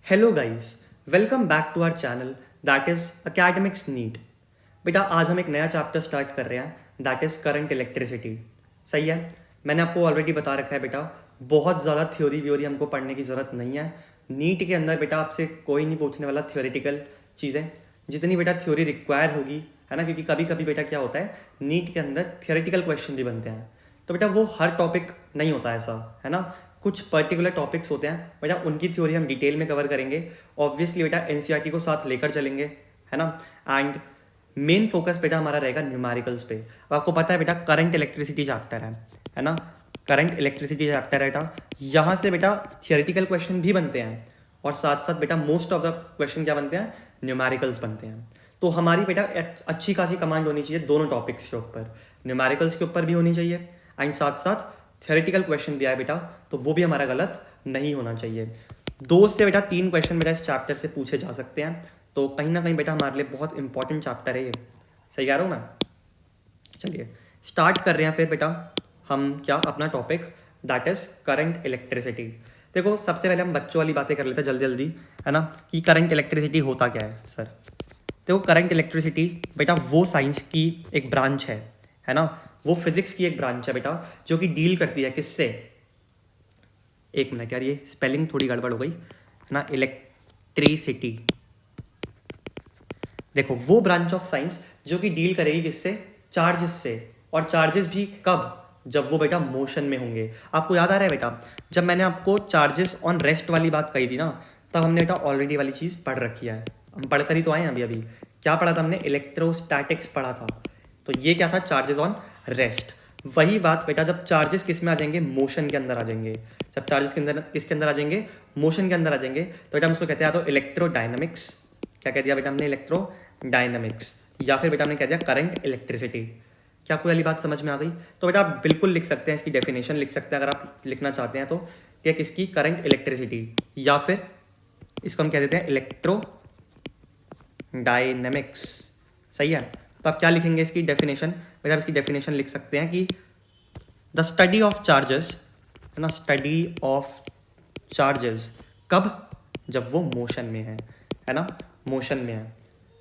Hello guys, welcome back to our channel that is Academics NEET. बेटा आज हम एक नया चैप्टर स्टार्ट कर रहे हैं दैट इज़ करंट इलेक्ट्रिसिटी। सही है, मैंने आपको ऑलरेडी बता रखा है बेटा, बहुत ज़्यादा थ्योरी व्योरी हमको पढ़ने की ज़रूरत नहीं है। नीट के अंदर बेटा आपसे कोई नहीं पूछने वाला थ्योरेटिकल चीज़ें, जितनी बेटा थ्योरी रिक्वायर होगी, है ना, क्योंकि कभी कभी बेटा क्या होता है नीट के अंदर थ्योरेटिकल क्वेश्चन भी बनते हैं। तो बेटा वो हर टॉपिक नहीं होता ऐसा, है ना, कुछ पर्टिकुलर टॉपिक्स होते हैं बेटा, उनकी थ्योरी हम डिटेल में कवर करेंगे। ऑब्वियसली बेटा एनसीईआरटी को साथ लेकर चलेंगे, है ना। एंड मेन फोकस बेटा हमारा रहेगा न्यूमेरिकल्स पे। अब आपको पता है बेटा करंट इलेक्ट्रिसिटी चैप्टर है ना, करंट इलेक्ट्रिसिटी चैप्टर है बेटा। यहाँ से बेटा थियोरेटिकल क्वेश्चन भी बनते हैं और साथ साथ बेटा मोस्ट ऑफ द क्वेश्चन क्या बनते हैं, न्यूमेरिकल्स बनते हैं। तो हमारी बेटा अच्छी खासी कमांड होनी चाहिए दोनों टॉपिक्स के ऊपर, न्यूमेरिकल्स के ऊपर भी होनी चाहिए एंड साथ साथ थ्योरेटिकल क्वेश्चन दिया है बेटा, तो वो भी हमारा गलत नहीं होना चाहिए। 2 से बेटा 3 क्वेश्चन बेटा इस चैप्टर से पूछे जा सकते हैं, तो कहीं ना कहीं बेटा हमारे लिए बहुत इंपॉर्टेंट चैप्टर है ये। सही कह रहा हूँ मैं। चलिए स्टार्ट कर रहे हैं फिर बेटा हम क्या अपना topic that is current electricity. देखो सबसे पहले हम बच्चों वाली बातें कर लेते हैं जल्दी जल्दी, है ना, कि करंट इलेक्ट्रिसिटी होता क्या है सर। देखो करंट इलेक्ट्रिसिटी बेटा वो साइंस की एक ब्रांच है ना, वो फिजिक्स की एक ब्रांच है बेटा, जो कि डील करती है किससे, एक मिनट यार ये स्पेलिंग थोड़ी गड़बड़ हो गई, है ना, इलेक्ट्रिसिटी। देखो वो ब्रांच ऑफ साइंस जो कि डील करेगी किससे, चार्जेस से। और चार्जेस भी कब, जब वो बेटा मोशन में होंगे। आपको याद आ रहा है बेटा, जब मैंने आपको चार्जेस ऑन रेस्ट वाली बात कही थी ना, तब हमने बेटा ऑलरेडी वाली चीज़ पढ़ रखी है, हम पढ़कर ही तो आए हैं अभी अभी। क्या पढ़ा था हमने, इलेक्ट्रोस्टैटिक्स पढ़ा था। तो ये क्या था, चार्जेस ऑन रेस्ट। वही बात बेटा जब चार्जेस किस में आ जाएंगे, मोशन के अंदर आ जाएंगे। जब चार्जेस के अंदर किसके अंदर आ जाएंगे, मोशन के अंदर आ जाएंगे, तो बेटा हम उसको कहते हैं या तो इलेक्ट्रोडायनामिक्स, क्या कह दिया बेटा हमने, इलेक्ट्रोडायनामिक्स, या फिर बेटा हमने कह दिया करंट इलेक्ट्रिसिटी। क्या आपको वाली बात समझ में आ गई। तो बेटा आप बिल्कुल लिख सकते हैं, इसकी डेफिनेशन लिख सकते हैं अगर आप लिखना चाहते हैं तो, क्या किसकी, करंट इलेक्ट्रिसिटी, या फिर इसको हम कह देते हैं इलेक्ट्रो डायनेमिक्स। सही है, तो आप क्या लिखेंगे इसकी डेफिनेशन, बेटा आप इसकी डेफिनेशन लिख सकते हैं कि द स्टडी ऑफ चार्जेस, है ना, स्टडी ऑफ चार्जेस, कब, जब वो मोशन में है ना, मोशन में है।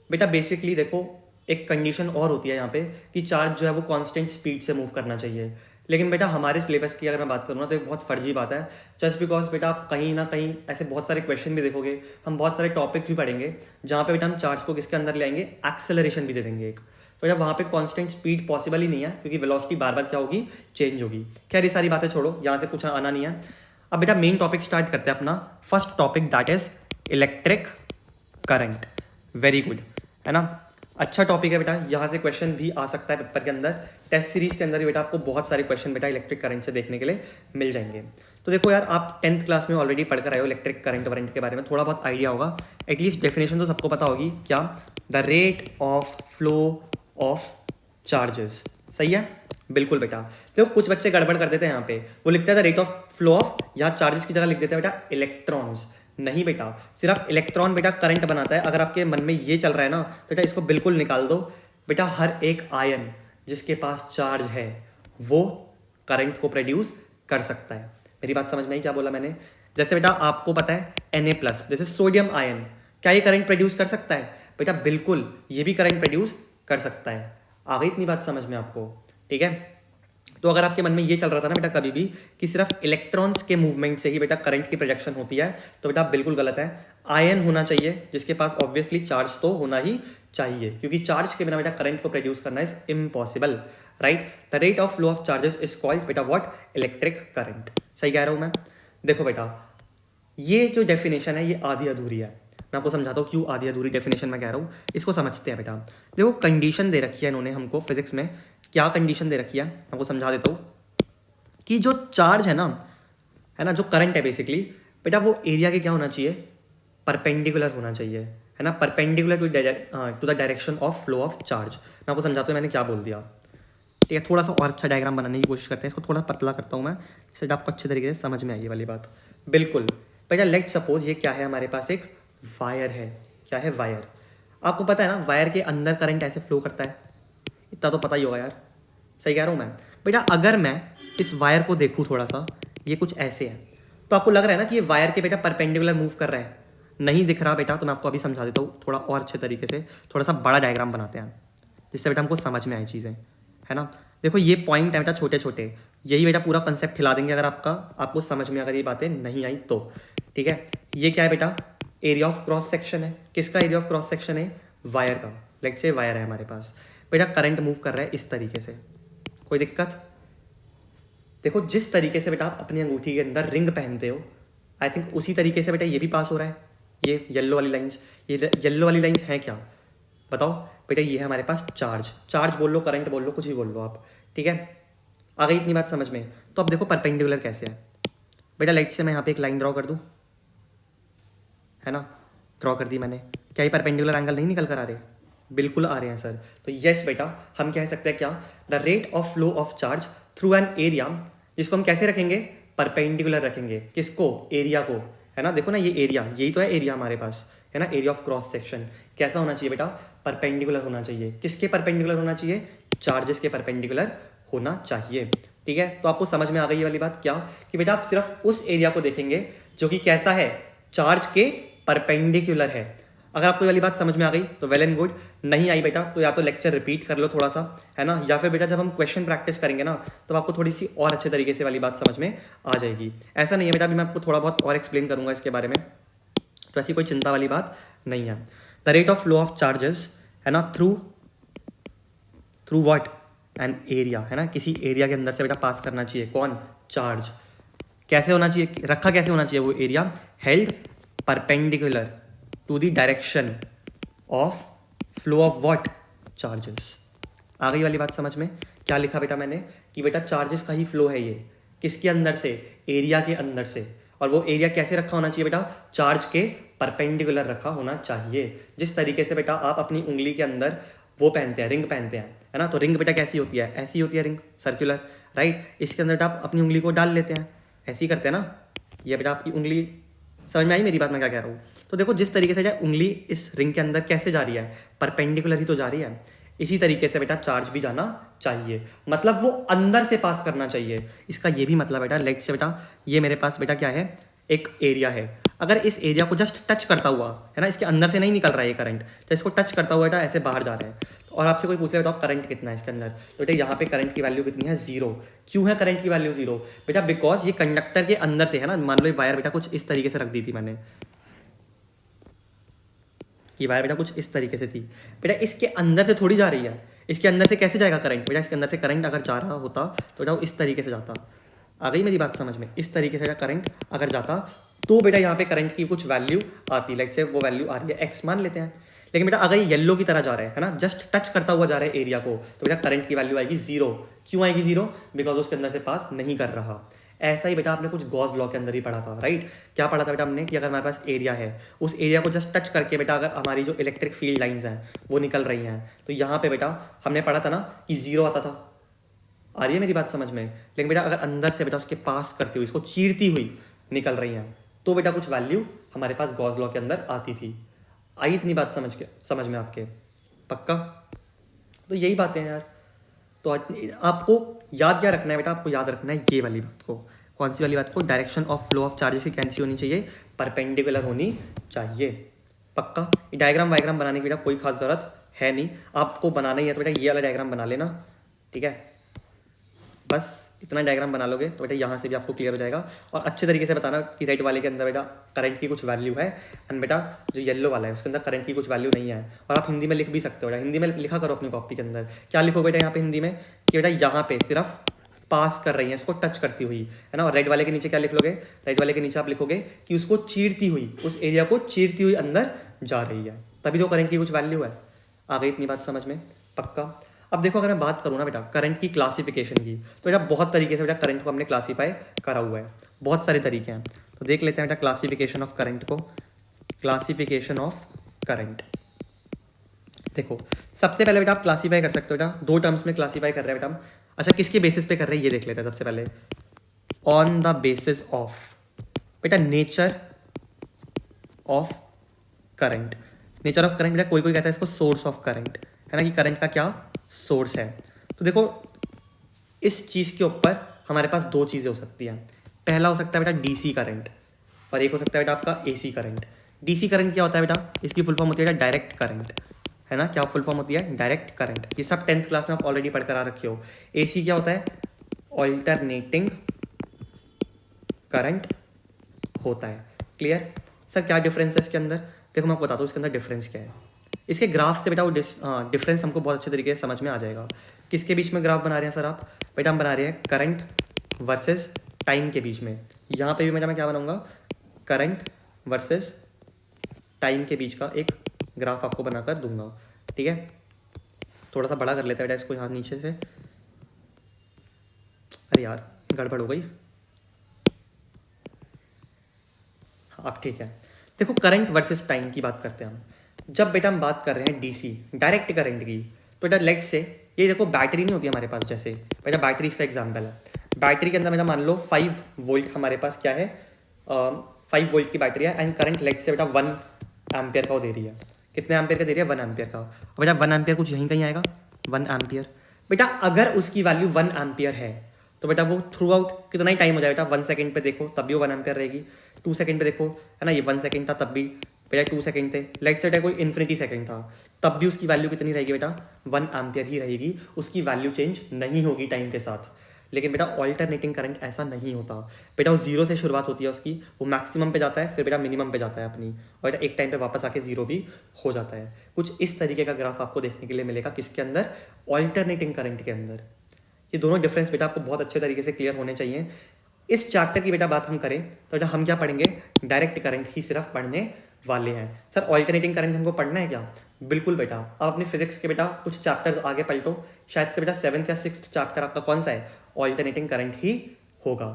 बेटा बेसिकली देखो एक कंडीशन और होती है यहाँ पे कि चार्ज जो है वो कांस्टेंट स्पीड से मूव करना चाहिए। लेकिन बेटा हमारे सिलेबस की अगर मैं बात करूँ ना, तो एक बहुत फर्जी बात है। जस्ट बिकॉज बेटा आप कहीं ना कहीं ऐसे बहुत सारे क्वेश्चन भी देखोगे, हम बहुत सारे टॉपिक्स भी पढ़ेंगे जहाँ पे बेटा हम चार्ज को किसके अंदर ले आएंगे, एक्सेलरेशन भी दे देंगे एक। तो जब वहाँ पे कांस्टेंट स्पीड पॉसिबल ही नहीं है, क्योंकि वेलोसिटी बार बार क्या होगी, चेंज होगी। खैर ये सारी बातें छोड़ो, यहाँ से कुछ आना नहीं है। अब बेटा मेन टॉपिक स्टार्ट करते हैं अपना first topic that is electric current. Very good, है ना, अच्छा टॉपिक है बेटा, यहाँ से क्वेश्चन भी आ सकता है पेपर के अंदर। टेस्ट सीरीज के अंदर भी बेटा आपको बहुत सारे क्वेश्चन बेटा इलेक्ट्रिक करंट से देखने के लिए मिल जाएंगे। तो देखो यार आप 10th क्लास में ऑलरेडी पढ़कर आए हो, इलेक्ट्रिक करंट वारंट के बारे में थोड़ा बहुत आइडिया होगा, एटलीस्ट डेफिनेशन तो सबको पता होगी। क्या, the rate of flow of charges. सही है, बिल्कुल बेटा। देखो कुछ बच्चे गड़बड़ कर देते हैं यहाँ पे, वो लिखते हैं the rate of flow of, यहाँ चार्जेस की जगह लिख देते हैं बेटा इलेक्ट्रॉन्स। नहीं बेटा, सिर्फ इलेक्ट्रॉन बेटा करंट बनाता है। अगर आपके मन में ये चल रहा है ना, बेटा इसको बिल्कुल निकाल दो। बेटा हर एक आयन जिसके पास चार्ज है वो करंट को प्रोड्यूस कर सकता है। मेरी बात समझ में आई क्या बोला मैंने। जैसे बेटा आपको पता है Na+, जैसे सोडियम आयन, क्या ये करंट प्रोड्यूस कर सकता है, बेटा बिल्कुल ये भी करंट प्रोड्यूस कर सकता है। आ गई इतनी बात समझ में आपको, ठीक है। तो अगर आपके मन में ये चल रहा था ना बेटा कभी भी कि सिर्फ इलेक्ट्रॉन्स के मूवमेंट से ही बेटा करंट की प्रोडक्शन होती है, तो बेटा बिल्कुल गलत है। आयन होना चाहिए जिसके पास ऑब्वियसली चार्ज तो होना ही चाहिए, क्योंकि चार्ज के बिना बेटा करंट को प्रोड्यूस करना is impossible, right. The rate of flow of charges is called बेटा व्हाट, इलेक्ट्रिक करंट। सही कह रहा हूं मैं। देखो बेटा ये जो डेफिनेशन है ये आधी अधूरी है, मैं आपको समझाता हूँ क्यों आधी अधूरी डेफिनेशन मैं कह रहा हूँ। इसको समझते हैं बेटा। देखो कंडीशन दे रखी है इन्होंने हमको फिजिक्स में, क्या कंडीशन दे रखी है आपको समझा देता हूँ। कि जो चार्ज है ना, जो करंट है बेसिकली बेटा, वो एरिया के क्या होना चाहिए, परपेंडिकुलर होना चाहिए, है ना, perpendicular to the direction of flow of charge. मैं आपको समझाता हूँ मैंने क्या बोल दिया, ठीक है। थोड़ा सा और अच्छा डायग्राम बनाने की कोशिश करते हैं, इसको थोड़ा पतला करता हूँ मैं, इससे आपको अच्छे तरीके से समझ में आई ये वाली बात। बिल्कुल बेटा, लेट सपोज ये क्या है, हमारे पास एक वायर है। क्या है, वायर। आपको पता है ना वायर के अंदर करंट ऐसे फ्लो करता है, इतना तो पता ही होगा यार। सही कह रहा हूँ मैं। बेटा अगर मैं इस वायर को देखूँ थोड़ा सा, ये कुछ ऐसे है, तो आपको लग रहा है ना कि ये वायर के बेटा परपेंडिकुलर मूव कर रहा है, नहीं दिख रहा बेटा तो मैं आपको अभी समझा देता हूँ थोड़ा और अच्छे तरीके से, थोड़ा सा बड़ा डायग्राम बनाते हैं जिससे बेटा हमको समझ में आए चीज़ें, है ना। देखो ये पॉइंट है बेटा छोटे छोटे, यही बेटा पूरा कंसेप्ट हिला देंगे अगर आपको समझ में अगर ये बातें नहीं आई तो, ठीक है। ये क्या है बेटा, एरिया ऑफ क्रॉस सेक्शन है। किसका एरिया ऑफ क्रॉस सेक्शन है, वायर का। लेट्स से वायर है हमारे पास, बेटा करंट मूव कर रहा है इस तरीके से, कोई दिक्कत। देखो जिस तरीके से बेटा आप अपनी अंगूठी के अंदर रिंग पहनते हो, आई थिंक उसी तरीके से बेटा ये भी पास हो रहा है। ये येलो वाली लाइंस, ये येलो वाली लाइंस हैं क्या, बताओ बेटा। ये है हमारे पास चार्ज, चार्ज बोल लो, करंट बोल लो, कुछ भी बोल लो आप, ठीक है। आ गई इतनी बात समझ में। तो अब देखो परपेंडिकुलर कैसे है बेटा। लाइट से मैं यहाँ पे एक लाइन ड्रॉ कर दूँ, है ना, ड्रॉ कर दी मैंने। क्या ये परपेंडिकुलर एंगल नहीं निकल कर आ रहे, बिल्कुल आ रहे हैं सर। तो यस बेटा, हम कह सकते हैं क्या, the rate of flow of charge through an area, जिसको हम कैसे रखेंगे, परपेंडिकुलर रखेंगे। किसको, एरिया को, है ना। देखो ना ये एरिया, यही तो है एरिया हमारे पास, है ना। एरिया ऑफ क्रॉस सेक्शन कैसा होना चाहिए बेटा, परपेंडिकुलर होना चाहिए। किसके परपेंडिकुलर होना चाहिए, चार्जेस के परपेंडिकुलर होना चाहिए, ठीक है। तो आपको समझ में आ गई ये वाली बात क्या, कि बेटा आप सिर्फ उस एरिया को देखेंगे जो कि कैसा है, चार्ज के परपेंडिकुलर है। अगर आपको ये वाली बात समझ में आ गई तो वेल एंड गुड, नहीं आई बेटा तो या तो लेक्चर रिपीट कर लो थोड़ा सा, है ना, या फिर बेटा जब हम क्वेश्चन प्रैक्टिस करेंगे ना तो आपको थोड़ी सी और अच्छे तरीके से वाली बात समझ में आ जाएगी। ऐसा नहीं है बेटा, अभी मैं आपको थोड़ा बहुत और एक्सप्लेन करूंगा इसके बारे में, तो ऐसी कोई चिंता वाली बात नहीं है। The rate of flow of charges, है ना, थ्रू व्हाट, एन एरिया, है ना, किसी एरिया के अंदर से बेटा पास करना चाहिए, कौन, चार्ज। कैसे होना चाहिए, रखा कैसे होना चाहिए वो area, held perpendicular to the direction of flow of what, charges. आ गई वाली बात समझ में। क्या लिखा बेटा मैंने, कि बेटा चार्जेस का ही फ्लो है ये, किसके अंदर से, एरिया के अंदर से। और वो एरिया कैसे रखा होना चाहिए बेटा, चार्ज के परपेंडिकुलर रखा होना चाहिए। जिस तरीके से बेटा आप अपनी उंगली के अंदर वो पहनते हैं, रिंग पहनते हैं, है ना, तो रिंग बेटा कैसी होती है, ऐसी होती है रिंग, सर्कुलर, राइट। इसके अंदर बेटा आप अपनी उंगली को डाल लेते हैं, ऐसे ही करते हैं ना। ये बेटा आपकी उंगली, समझ में आई मेरी बात, मैं क्या कह रहा हूँ। तो देखो जिस तरीके से उंगली इस रिंग के अंदर कैसे जा रही है, परपेंडिकुलर ही तो जा रही है। इसी तरीके से बेटा चार्ज भी जाना चाहिए, मतलब वो अंदर से पास करना चाहिए। इसका ये भी मतलब बेटा, लेट से बेटा ये मेरे पास बेटा क्या है, एक एरिया है। अगर इस एरिया को जस्ट टच करता हुआ, है ना, इसके अंदर से नहीं निकल रहा है ये करंट, तो इसको टच करता हुआ बेटा ऐसे बाहर जा रहा है, और आपसे कोई पूछे बताओ करंट कितना है इसके अंदर, तो बेटा यहाँ पे करंट की वैल्यू कितनी है, 0। क्यों है करंट की वैल्यू 0 बेटा, बिकॉज ये कंडक्टर के अंदर से, है ना, मान लो ये वायर बेटा कुछ इस तरीके से रख दी थी मैंने, ये वायर बेटा कुछ इस तरीके से थी बेटा, इसके अंदर से थोड़ी जा रही है। इसके अंदर से कैसे जाएगा करंट बेटा, इसके अंदर से करंट अगर जा रहा होता तो बेटा वो इस तरीके से जाता। आ गई मेरी बात समझ में, इस तरीके से करंट अगर जाता तो बेटा यहाँ पे करंट की कुछ वैल्यू आती, लाइक से वो वैल्यू आ रही है एक्स मान लेते हैं। लेकिन बेटा अगर ये येलो की तरह जा रहा है ना, जस्ट टच करता हुआ जा रहा है एरिया को, तो बेटा करंट की वैल्यू आएगी 0। क्यों आएगी 0, बिकॉज उसके अंदर से पास नहीं कर रहा। ऐसा ही बेटा आपने कुछ गॉस लॉ के अंदर ही पढ़ा था, राइट। क्या पढ़ा था बेटा हमने, कि अगर हमारे पास एरिया है, उस एरिया को जस्ट टच करके बेटा अगर हमारी जो इलेक्ट्रिक फील्ड लाइंस हैं वो निकल रही हैं, तो यहाँ पे बेटा हमने पढ़ा था ना कि 0 आता था। आ रही है मेरी बात समझ में। लेकिन बेटा अगर अंदर से बेटा उसके पास करती हुई, इसको चीरती हुई निकल रही हैं, तो बेटा कुछ वैल्यू हमारे पास गॉस लॉ के अंदर आती थी। आई इतनी बात समझ में आपके, पक्का। तो यही बातें हैं यार। तो आपको याद क्या रखना है बेटा, आपको याद रखना है ये वाली बात को। कौन सी वाली बात को, direction of flow of charges की कैसी होनी चाहिए, परपेंडिकुलर होनी चाहिए, पक्का। डायग्राम वायग्राम बनाने की बेटा कोई खास जरूरत है नहीं, आपको बनाना ही है तो बेटा ये वाला डायग्राम बना लेना, ठीक है। बस इतना डायग्राम बना लोगे तो बेटा यहाँ से भी आपको क्लियर हो जाएगा। और अच्छे तरीके से बताना कि रेड वाले के अंदर बेटा करंट की कुछ वैल्यू है, एंड बेटा जो येलो वाला है उसके अंदर करंट की कुछ वैल्यू नहीं है। और आप हिंदी में लिख भी सकते हो बेटा, हिंदी में लिखा करो अपनी कॉपी के अंदर। क्या लिखो बेटा यहाँ पे हिंदी में, कि बेटा यहाँ पे सिर्फ पास कर रही है, इसको टच करती हुई, है ना। और रेड वाले के नीचे क्या लिख लोगे, रेड वाले के नीचे आप लिखोगे कि उसको चीरती हुई, उस एरिया को चीरती हुई अंदर जा रही है, तभी तो करंट की कुछ वैल्यू है। आ गई इतनी बात समझ में, पक्का। अब देखो अगर मैं बात करूँ ना बेटा करंट की क्लासिफिकेशन की, तो बेटा बहुत तरीके से बेटा करंट को हमने क्लासीफाई करा हुआ है, बहुत सारे तरीके हैं। तो देख लेते हैं बेटा क्लासिफिकेशन ऑफ करंट को। क्लासिफिकेशन ऑफ करंट, देखो सबसे पहले बेटा आप क्लासीफाई कर सकते हो बेटा, 2 टर्म्स में क्लासीफाई कर रहे हैं बेटा हम। अच्छा किसके बेसिस पे कर रहे हैं ये देख लेते हैं सबसे पहले, ऑन द बेसिस ऑफ बेटा nature of current. Nature of current बेटा कोई कोई कहता है इसको सोर्स ऑफ करंट, है ना, कि करंट का क्या सोर्स है। तो देखो इस चीज़ के ऊपर हमारे पास 2 चीज़ें हो सकती हैं। पहला हो सकता है बेटा डीसी करंट, और एक हो सकता है बेटा आपका एसी करंट। डीसी करंट क्या होता है बेटा, इसकी फुल फॉर्म होती है डायरेक्ट करंट, है ना। क्या फुल फॉर्म होती है, डायरेक्ट करंट। ये सब 10th क्लास में आप ऑलरेडी पढ़कर आ रखे हो। एसी क्या होता है, ऑल्टरनेटिंग करंट होता है। क्लियर सर, क्या डिफरेंस है इसके अंदर? देखो मैं आपको बताता हूँ इसके अंदर डिफरेंस क्या है। इसके ग्राफ से बेटा वो डिफरेंस हमको बहुत अच्छे तरीके से समझ में आ जाएगा। किसके बीच में ग्राफ बना रहे हैं सर आप? बेटा हम बना रहे हैं करंट वर्सेस टाइम के बीच में। यहाँ पे भी बेटा मैं क्या बनाऊंगा, करंट वर्सेस टाइम के बीच का एक ग्राफ आपको बनाकर दूंगा। ठीक है, थोड़ा सा बड़ा कर लेते हैं बेटा इसको यहाँ नीचे से। अरे यार गड़बड़ हो गई। अब ठीक है, देखो करंट वर्सेस टाइम की बात करते हैं हम। जब बेटा हम बात कर रहे हैं डीसी डायरेक्ट करंट की, तो बेटा लेट से ये देखो बैटरी नहीं होती हमारे पास, जैसे बेटा बैटरी इसका एग्जाम्पल है। बैटरी के अंदर बेटा मान लो 5 वोल्ट हमारे पास क्या है, 5 वोल्ट की बैटरी है एंड करंट लेट से बेटा 1 एम्पियर का वो दे रही है। कितने एम्पियर का दे रही है, 1 एम्पियर का। और बेटा 1 एम्पियर कुछ यहीं कहीं आएगा, 1 एम्पियर। बेटा अगर उसकी वैल्यू 1 एम्पियर है तो बेटा वो थ्रू आउट कितना ही टाइम हो जाए बेटा, 1 सेकंड पे देखो तब भी वो 1 एम्पियर रहेगी, 2 सेकंड पे देखो है ना, ये 1 सेकंड था तब भी बेटा 2 सेकंड थे। लेट से कोई इन्फिनिटी सेकंड था तब भी उसकी वैल्यू कितनी रहेगी बेटा, 1 एम्पियर ही रहेगी, उसकी वैल्यू चेंज नहीं होगी टाइम के साथ। लेकिन बेटा ऑल्टरनेटिंग करंट ऐसा नहीं होता। बेटा वो जीरो से शुरुआत होती है उसकी, वो मैक्सिमम पे जाता है, फिर बेटा मिनिमम पे जाता है अपनी, और बेटा एक टाइम पे वापस आके जीरो भी हो जाता है। कुछ इस तरीके का ग्राफ आपको देखने के लिए मिलेगा किसके अंदर, ऑल्टरनेटिंग करंट के अंदर। ये दोनों डिफरेंस बेटा आपको बहुत अच्छे तरीके से क्लियर होने चाहिए। इस चैप्टर की बेटा बात हम करें तो बेटा हम क्या पढ़ेंगे, डायरेक्ट करंट ही सिर्फ पढ़ने वाले हैं। सर ऑल्टरनेटिंग करंट हमको पढ़ना है क्या? बिल्कुल बेटा, आप अपने फिजिक्स के बेटा कुछ चैप्टर्स आगे पलटो, शायद से बेटा 7th या 6th चैप्टर आपका कौन सा है, ऑल्टरनेटिंग करंट ही होगा।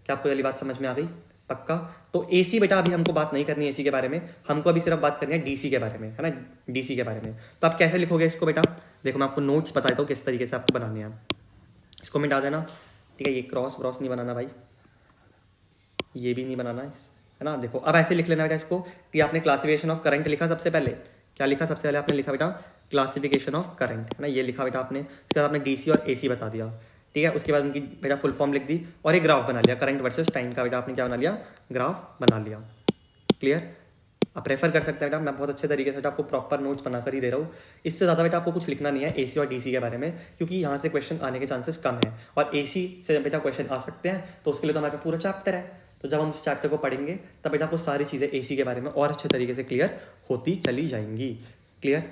क्या आपको वाली बात समझ में आ गई? पक्का। तो एसी बेटा अभी हमको बात नहीं करनी है एसी के बारे में, हमको अभी सिर्फ बात करनी है डीसी के बारे में, है ना, डीसी के बारे में। तो आप कैसे लिखोगे इसको बेटा, देखो मैं आपको नोट्स बताता हूँ किस तरीके से आपको बनाने हैं। इसको मिटा देना, ठीक है, ये क्रॉस व्रॉस नहीं बनाना भाई, ये भी नहीं बनाना है ना। देखो अब ऐसे लिख लेना बेटा इसको कि आपने क्लासिफिकेशन ऑफ करंट लिखा सबसे पहले। क्या लिखा सबसे पहले? आपने लिखा बेटा क्लासिफिकेशन ऑफ करंट, है ना, ये लिखा बेटा आपने। उसके बाद आपने डीसी और एसी बता दिया, ठीक है। उसके बाद उनकी बेटा फुल फॉर्म लिख दी और एक ग्राफ बना लिया करंट वर्सेस टाइम का। बेटा आपने क्या बना लिया, ग्राफ बना लिया। क्लियर? आप रेफर कर सकते हैं बेटा, मैं बहुत अच्छे तरीके से बेटा आपको प्रॉपर नोट्स बनाकर ही दे रहा हूँ। इससे ज़्यादा बेटा आपको कुछ लिखना नहीं है एसी और डीसी के बारे में, क्योंकि यहाँ से क्वेश्चन आने के चांसेस कम है। और एसी से जब बेटा क्वेश्चन आ सकते हैं तो उसके लिए तो हमारे पास पूरा चैप्टर है। तो जब हम उस चैप्टर को पढ़ेंगे तब बेटा आपको सारी चीज़ें एसी के बारे में और अच्छे तरीके से क्लियर होती चली जाएंगी। क्लियर?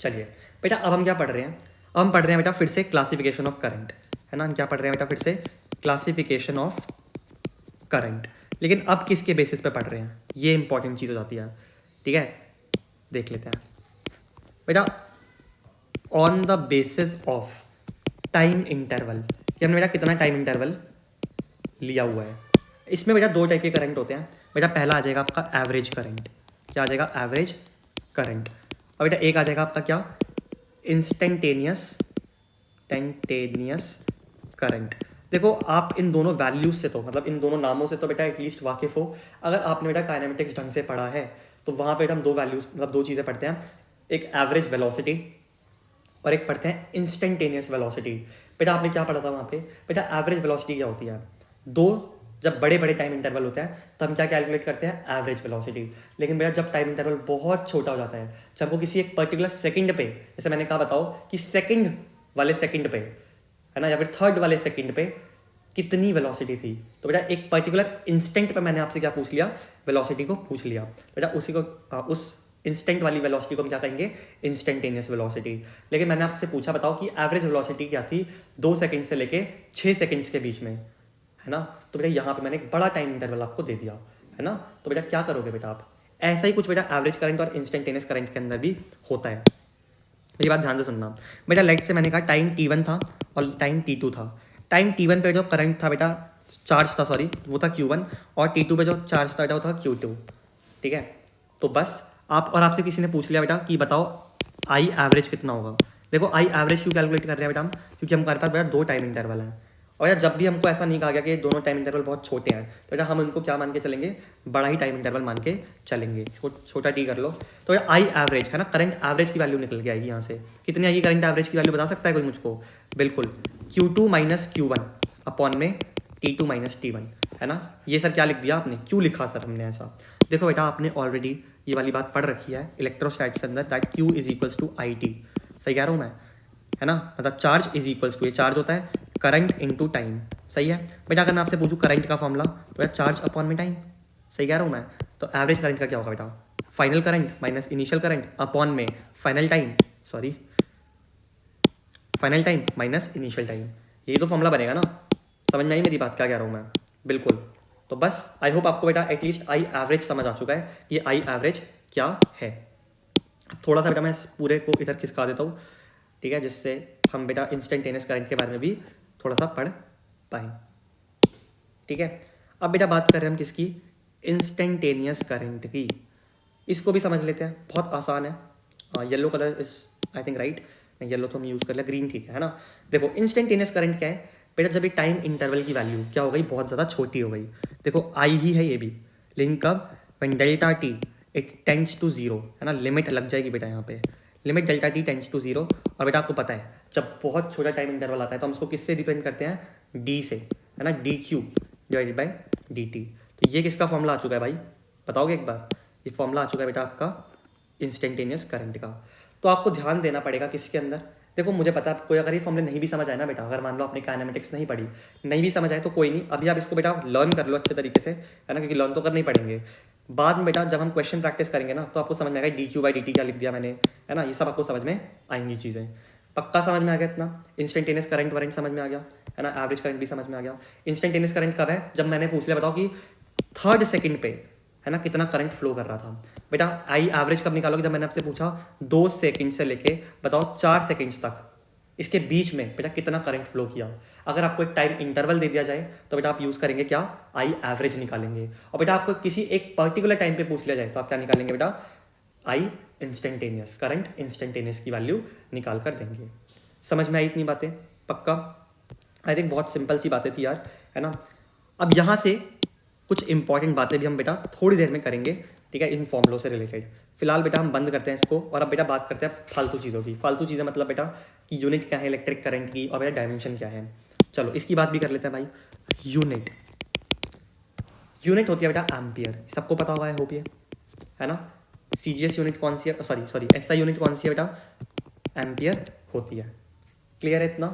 चलिए बेटा अब हम क्या पढ़ रहे हैं, अब हम पढ़ रहे हैं बेटा फिर से क्लासिफिकेशन ऑफ करंट, है ना। हम क्या पढ़ रहे हैं बेटा, फिर से क्लासिफिकेशन ऑफ करंट। लेकिन अब किसके बेसिस पे पढ़ रहे हैं, ये इंपॉर्टेंट चीज़ हो जाती है। ठीक है, देख लेते हैं बेटा, on the basis of time interval, कि हमने बेटा कितना टाइम इंटरवल लिया हुआ है। इसमें बेटा 2 टाइप के करंट होते हैं बेटा। पहला आ जाएगा आपका एवरेज करंट, क्या आ जाएगा, एवरेज करंट। और बेटा एक आ जाएगा आपका क्या, इंस्टेंटेनियस करंट। देखो आप इन दोनों वैल्यूज से तो मतलब इन दोनों नामों से तो बेटा एटलीस्ट वाकिफ हो। अगर आपने बेटा काइनेमेटिक्स ढंग से पढ़ा है तो वहाँ पे हम 2 वैल्यूज मतलब 2 चीज़ें पढ़ते हैं, एक एवरेज वेलोसिटी और एक पढ़ते हैं इंस्टेंटेनियस वेलोसिटी। बेटा आपने क्या पढ़ा था वहाँ पे, बेटा एवरेज वेलोसिटी क्या होती है, जब बड़े बड़े टाइम इंटरवल होते हैं तब हम क्या कैलकुलेट करते हैं, एवरेज वेलोसिटी। लेकिन बेटा जब टाइम इंटरवल बहुत छोटा हो जाता है, जब वो किसी एक पर्टिकुलर सेकंड पे, जैसे मैंने कहा बताओ कि सेकंड वाले सेकंड पे, है ना, या फिर थर्ड वाले सेकंड पे कितनी वेलोसिटी थी, तो बेटा एक पर्टिकुलर इंस्टेंट पे मैंने आपसे क्या पूछ लिया, वेलोसिटी को पूछ लिया। बेटा उसी को उस इंस्टेंट वाली वेलोसिटी को हम क्या कहेंगे, इंस्टेंटेनियस वेलोसिटी। लेकिन मैंने आपसे पूछा बताओ कि एवरेज वेलोसिटी क्या थी 2 सेकंड से लेके 6 सेकंड्स के बीच में, है ना। तो बेटा यहाँ पे मैंने एक बड़ा टाइम इंटरवल आपको दे दिया, है ना। तो बेटा क्या करोगे बेटा आप, ऐसा ही कुछ बेटा एवरेज करंट और इंस्टेंटेनियस करंट के अंदर भी होता है। मेरी बात ध्यान से सुनना बेटा। लाइट से मैंने कहा टाइम t1 था और टाइम t2 था। टाइम t1 पे जो करंट था बेटा, चार्ज था सॉरी, वो था q1, और t2 पे जो चार्ज था बेटा वो था q2। ठीक है, तो बस आप और आपसे किसी ने पूछ लिया बेटा कि बताओ आई एवरेज कितना होगा। देखो आई एवरेज क्यों कैलकुलेट कर रहे हैं बेटा हम, क्योंकि हमारे पास बेटा 2 टाइम इंटरवल हैं। और यार जब भी हमको ऐसा नहीं कहा गया कि दोनों टाइम इंटरवल बहुत छोटे हैं, तो बेटा हम उनको क्या मान के चलेंगे, बड़ा ही टाइम इंटरवल मान के चलेंगे, छोटा टी कर लो। तो आई एवरेज है ना, करंट एवरेज की वैल्यू निकल के आएगी यहाँ से। कितनी आएगी करंट एवरेज की वैल्यू, बता सकता है कोई मुझको? बिल्कुल, Q2 माइनस Q1 अपॉन में T2 माइनस T1, है ना। ये सर क्या लिख दिया आपने, क्यों लिखा सर हमने ऐसा, देखो बेटा आपने ऑलरेडी ये वाली बात पढ़ रखी है इलेक्ट्रोस्टैटिक्स के अंदर, that Q is equals to I T. सही कह रहा हूँ मैं, है ना, मतलब चार्ज इज इक्वल्स टू, ये चार्ज होता है करंट इनटू टाइम। सही है बेटा, अगर मैं आपसे पूछूं करंट का फॉर्मूला तो बेटा चार्ज अपॉन में टाइम। सही कह रहा हूँ मैं, तो एवरेज करंट का क्या होगा बेटा, final current minus initial current upon में final time, sorry final time minus initial time, यही तो फॉर्मूला बनेगा ना। समझ में आई मेरी बात क्या कह रहा हूँ मैं, बिल्कुल। तो बस आई होप आपको बेटा एटलीस्ट आई एवरेज समझ आ चुका है कि आई एवरेज क्या है। थोड़ा सा बेटा मैं पूरे को इधर खिसका देता हूँ, ठीक है, जिससे हम बेटा इंस्टेंटेनियस करंट के बारे में भी थोड़ा सा पढ़ पाए। ठीक है, अब बेटा बात कर रहे हैं हम किसकी, इंस्टेंटेनियस करंट की। इसको भी समझ लेते हैं, बहुत आसान है। Yellow colour is I think right, yellow तो हम यूज़ कर लिया, ग्रीन ठीक है ना। देखो इंस्टेंटेनियस करंट क्या है बेटा, जब ये टाइम इंटरवल की वैल्यू क्या हो गई, बहुत ज़्यादा छोटी हो गई। देखो आई ही है ये भी, लेकिन कब, when delta T it tends to zero, है ना, लिमिट लग जाएगी बेटा यहाँ पे, limit delta T tends to zero. और बेटा आपको पता है जब बहुत छोटा टाइम इंटरवल आता है तो हम उसको किससे रिप्रेजेंट करते हैं, डी से, है ना, D Q divided by D T. तो ये किसका फॉर्मूला आ चुका है भाई, बताओगे एक बार, ये फॉर्मूला आ चुका है बेटा आपका इंस्टेंटेनियस करंट का। तो आपको ध्यान देना पड़ेगा किसके अंदर, देखो मुझे पता है कोई अगर ये फॉर्मूले नहीं भी समझ आए ना बेटा, अगर मान लो आपने काइनेमेटिक्स नहीं पढ़ी, नहीं भी समझ आए तो कोई नहीं, अभी आप इसको बेटा लर्न कर लो अच्छे तरीके से, है ना, क्योंकि लर्न तो करना ही पड़ेंगे। बाद में बेटा जब हम क्वेश्चन प्रैक्टिस करेंगे ना तो आपको समझ में आएगा D Q by D T क्या लिख दिया मैंने, है ना, ये सब आपको समझ में आएंगी चीज़ें। पक्का समझ में आ गया इतना, इंस्टेंटेनियस करंट वरेंट समझ में आ गया, है ना, एवरेज करंट भी समझ में आ गया। इंस्टेंटेनियस करंट कब है, जब मैंने पूछ लिया बताओ कि थर्ड सेकंड पे, है ना, कितना करंट फ्लो कर रहा था। बेटा आई एवरेज कब निकालोगे, जब मैंने आपसे पूछा 2 सेकंड से लेके बताओ 4 सेकंड्स तक, इसके बीच में बेटा कितना करंट फ्लो किया। अगर आपको एक टाइम इंटरवल दे दिया जाए तो बेटा आप यूज़ करेंगे क्या, आई एवरेज निकालेंगे। और बेटा आपको किसी एक पर्टिकुलर टाइम पे पूछ लिया जाए तो आप क्या निकालेंगे बेटा, आई इंस्टेंटेनियस करंट, इंस्टेंटेनियस की वैल्यू निकाल कर देंगे। समझ में आई इतनी बातें, पक्का। आई थिंक बहुत सिंपल सी बातें थी यार, है ना। अब यहाँ से कुछ इंपॉर्टेंट बातें भी हम बेटा थोड़ी देर में करेंगे, ठीक है, इन फॉर्मूलों से रिलेटेड। फिलहाल बेटा हम बंद करते हैं इसको और अब बेटा बात करते हैं फालतू चीज़ों की। फालतू चीज़ें मतलब बेटा कि यूनिट क्या है इलेक्ट्रिक करंट की, और बेटा डायमेंशन क्या है। चलो इसकी बात भी कर लेते हैं भाई। यूनिट, यूनिट होती है बेटा एम्पियर, सबको पता होगा, होप ये, है ना। सीजीएस यूनिट कौन सी है, सॉरी एसआई यूनिट कौन सी है बेटा, एम्पियर होती है। क्लियर है इतना,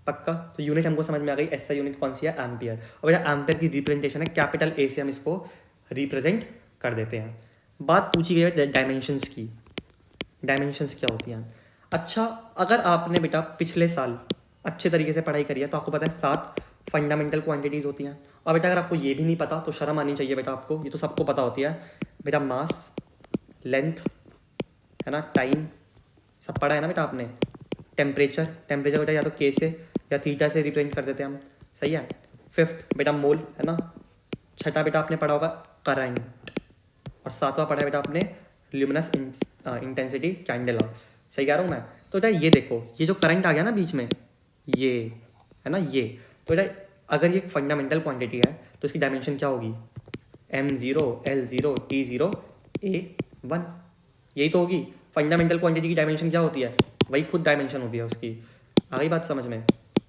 पक्का। तो यूनिट हमको समझ में आ गई, एसआई यूनिट कौन सी है, एम्पियर। और बेटा एम्पियर की रिप्रेजेंटेशन है कैपिटल ए से, हम इसको रिप्रेजेंट कर देते हैं। बात पूछी गई है डायमेंशंस की, डायमेंशंस क्या होती हैं। अच्छा, अगर आपने बेटा पिछले साल अच्छे तरीके से पढ़ाई करी है तो आपको पता है 7 फंडामेंटल क्वांटिटीज़ होती हैं। और बेटा अगर आपको ये भी नहीं पता तो शर्म आनी चाहिए बेटा आपको, ये तो सबको पता होती है बेटा, मास, लेंथ, है ना, टाइम, सब पढ़ा है ना बेटा आपने। टेम्परेचर, टेम्परेचर बेटा या तो के से या थीटा से रिप्रेजेंट कर देते हैं हम, सही है। फिफ्थ बेटा मोल, है ना। छठा बेटा आपने पढ़ा होगा करंट, और सातवां पढ़ा है बेटा आपने ल्यूमिनस इंटेंसिटी कैंडेला। सही कह रहा हूँ मैं। तो बेटा ये देखो, ये जो करंट आ गया ना बीच में, ये है ना, ये तो बेटा अगर ये फंडामेंटल क्वांटिटी है तो इसकी डायमेंशन क्या होगी, m0, l0, t0, a1, यही तो होगी। फंडामेंटल क्वांटिटी की डायमेंशन क्या होती है, वही खुद डायमेंशन होती है उसकी। आ गई बात समझ में,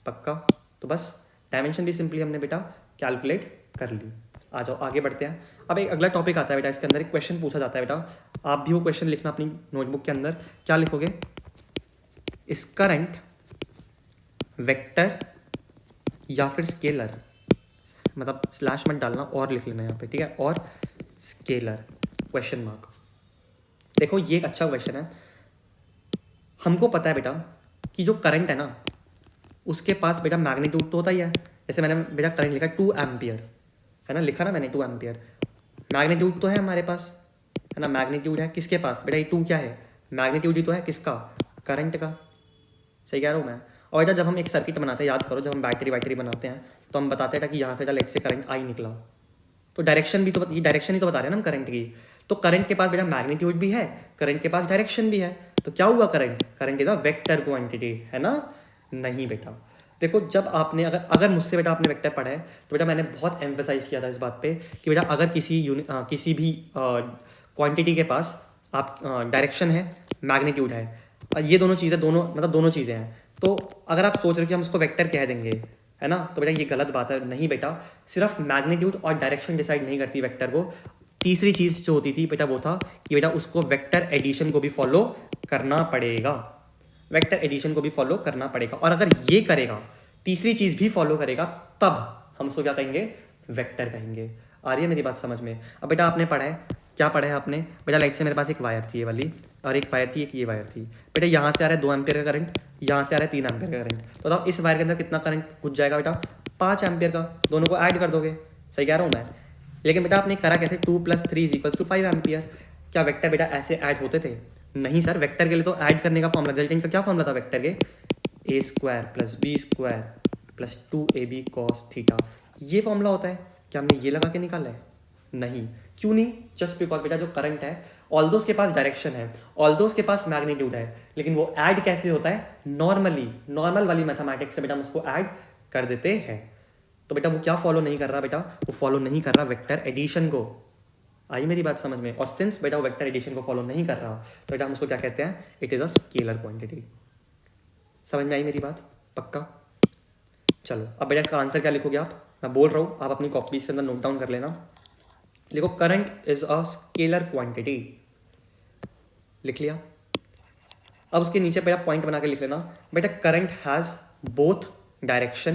पक्का। तो बस डायमेंशन भी सिंपली हमने बेटा कैलकुलेट कर ली। आ जाओ आगे बढ़ते हैं। अब एक अगला टॉपिक आता है बेटा, इसके अंदर एक क्वेश्चन पूछा जाता है बेटा, आप भी वो क्वेश्चन लिखना अपनी नोटबुक के अंदर। क्या लिखोगे, इस करंट वेक्टर या फिर स्केलर, मतलब स्लैश मत डालना और लिख लेना यहाँ पे, ठीक है, और स्केलर क्वेश्चन मार्क। देखो ये एक अच्छा क्वेश्चन है। हमको पता है बेटा कि जो करंट है ना उसके पास बेटा मैग्नीट्यूड तो होता ही है। जैसे मैंने बेटा करंट लिखा 2 एम्पियर, है ना, लिखा ना मैंने 2 एम्पियर, मैग्नीट्यूड तो है हमारे पास, है ना, मैग्नीट्यूड है किसके पास बेटा, ये 2 क्या है, मैग्नीट्यूड ही तो है किसका, करंट का। सही कह रहा हूँ मैं। और बेटा जब हम एक सर्किट बनाते हैं, याद करो, जब हम बैटरी बनाते हैं तो हम बताते हैं कि यहाँ से लेट से करंट आई निकला, तो डायरेक्शन भी तो ये डायरेक्शन ही तो बता रहे हैं ना हम करंट की। तो करंट के पास बेटा मैग्नीट्यूड भी है, करंट के पास डायरेक्शन भी है, तो क्या हुआ, current is a vector quantity, है ना। नहीं बेटा, देखो जब आपने अगर मुझसे बेटा आपने वेक्टर पढ़ा है तो बेटा मैंने बहुत एम्फेसाइज किया था इस बात पे कि बेटा अगर किसी भी क्वांटिटी के पास आप डायरेक्शन है, मैग्नीट्यूड है, ये दोनों चीज़ें, दोनों चीज़ें हैं, तो अगर आप सोच रहे हो कि हम उसको वेक्टर कह देंगे, है ना, तो बेटा ये गलत बात है। नहीं बेटा, सिर्फ मैग्नीट्यूड और डायरेक्शन डिसाइड नहीं करती वेक्टर को, तीसरी चीज़ जो होती थी बेटा वो था कि बेटा उसको वेक्टर एडिशन को भी फॉलो करना पड़ेगा, वेक्टर एडिशन को भी फॉलो करना पड़ेगा। और अगर ये करेगा, तीसरी चीज़ भी फॉलो करेगा, तब हम उसको क्या कहेंगे, वेक्टर कहेंगे। आ रही है मेरी बात समझ में? अब बेटा आपने पढ़ा है, क्या पढ़ा है आपने बेटा? लाइक से मेरे पास एक वायर थी ये वाली, और एक वायर थी, एक ये वायर थी बेटा। यहाँ से आ रहा है 2 एम्पियर का करंट, यहाँ से आ रहा है 3 एम्पियर का करंट। तो बताओ इस वायर के अंदर कितना करंट घुस जाएगा बेटा? 5 एम्पियर का। दोनों को ऐड कर दोगे, सही कह रहा हूँ मैं? लेकिन बेटा आपने करा कैसे? 2 + 3 = 5 एम्पियर। क्या वेक्टर बेटा ऐसे ऐड होते थे? नहीं सर, वेक्टर के लिए तो ऐड करने का फॉर्मूला, रिजल्टेंट का क्या फॉर्मूला था वेक्टर के? a² + b² + 2ab cos theta, ये फॉर्मूला होता है। क्या हमने ये लगा के निकाला है? नहीं। क्यों नहीं? जस्ट बिकॉज बेटा जो करंट है, ऑल्दो उसके पास डायरेक्शन है, ऑल्दो उसके पास मैग्नीट्यूड है, लेकिन वो ऐड कैसे होता है? नॉर्मली, नॉर्मल वाली मैथमेटिक्स से बेटा हम उसको ऐड कर देते हैं। तो बेटा वो क्या फॉलो नहीं कर रहा बेटा? वो फॉलो नहीं कर रहा वेक्टर एडिशन को। आई मेरी बात समझ में? और सिंस बेटा वो वेक्टर एडिशन को फॉलो नहीं कर रहा, तो बेटा हम उसको क्या कहते हैं? It is a scalar quantity. समझ में आई मेरी बात? पक्का? चलो अब बेटा इसका आंसर क्या लिखोगे आप? मैं बोल रहा हूँ, आप अपनी कॉपीज के अंदर नोट डाउन कर लेना। लिखो current is a scalar quantity. लिख लिया? अब उसके नीचे बेटा पॉइंट बना के लिख लेना बेटा, current has both direction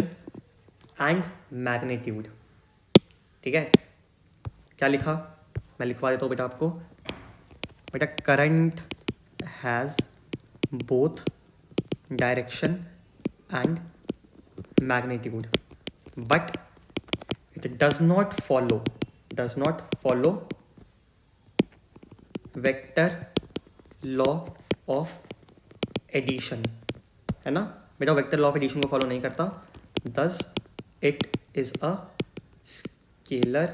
and magnitude. ठीक है? क्या लिखा? मैं लिखवा देता हूँ बेटा आपको। बेटा current has both direction and magnitude, but it does not follow vector law of addition, है ना बेटा? वेक्टर लॉ ऑफ एडिशन को फॉलो नहीं करता, thus it is a scalar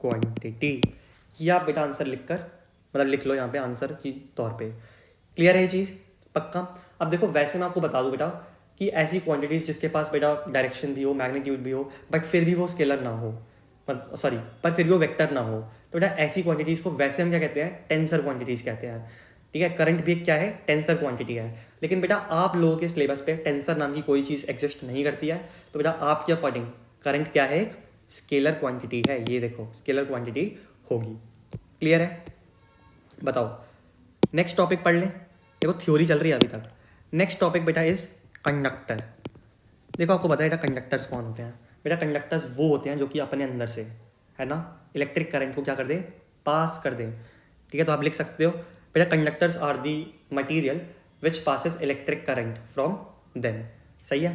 quantity। ये आप बेटा आंसर लिखकर मतलब लिख लो यहाँ पे आंसर की तौर पे। क्लियर है ये चीज़? पक्का? अब देखो वैसे मैं आपको बता दूँ बेटा कि ऐसी क्वांटिटीज जिसके पास बेटा डायरेक्शन भी हो, मैग्नीट्यूड भी हो, बट फिर भी वो स्केलर ना हो, सॉरी पर फिर भी वो वेक्टर ना हो, तो बेटा ऐसी क्वांटिटीज़ को वैसे हम क्या कहते हैं? टेंसर क्वांटिटीज़ कहते हैं। ठीक है? करंट भी एक क्या है? टेंसर क्वांटिटी है। लेकिन बेटा आप लोगों के सिलेबस पे टेंसर नाम की कोई चीज़ एग्जिस्ट नहीं करती है, तो बेटा आपके अकॉर्डिंग करंट क्या है? एक स्केलर क्वांटिटी है। ये देखो स्केलर क्वांटिटी होगी। क्लियर है? बताओ नेक्स्ट टॉपिक पढ़ लें। देखो थ्योरी चल रही है अभी तक। नेक्स्ट टॉपिक बेटा इज कंडक्टर। देखो आपको पता है बेटा कंडक्टर्स कौन होते हैं? बेटा कंडक्टर्स वो होते हैं जो कि अपने अंदर से, है ना, इलेक्ट्रिक करंट को क्या कर दें? पास कर दें। ठीक है? तो आप लिख सकते हो बेटा conductors are the material which passes electric current from them. सही है?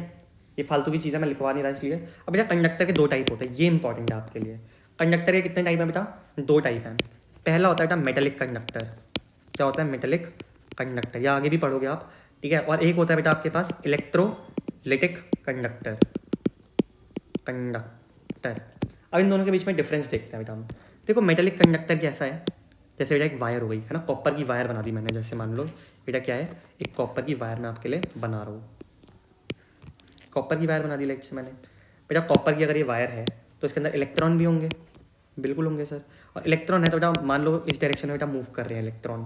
ये फालतू की चीज़ है, मैं लिखवा नहीं रहा इसलिए। अब बेटा कंडक्टर के 2 टाइप होते हैं, ये इंपॉर्टेंट है आपके लिए। कंडक्टर के कितने टाइप हैं बेटा? 2 टाइप हैं। पहला होता है बेटा मेटेलिक कंडक्टर। क्या होता है? मेटेलिक कंडक्टर, या आगे भी पढ़ोगे आप। ठीक है? और एक होता है बेटा आपके पास इलेक्ट्रोलिटिक कंडक्टर। अब इन दोनों के बीच में डिफरेंस देखते हैं बेटा हम। देखो मेटेलिक कंडक्टर कैसा है? जैसे बेटा एक वायर हो गई, है ना, कॉपर की वायर बना दी मैंने। जैसे मान लो बेटा क्या है? एक कॉपर की वायर मैं आपके लिए बना रहा हूँ। कॉपर की वायर बना दी लाइक से मैंने। बेटा कॉपर की अगर ये वायर है तो इसके अंदर इलेक्ट्रॉन भी होंगे। बिल्कुल होंगे सर। और इलेक्ट्रॉन है तो बेटा मान लो इस डायरेक्शन में बेटा मूव कर रहे हैं इलेक्ट्रॉन।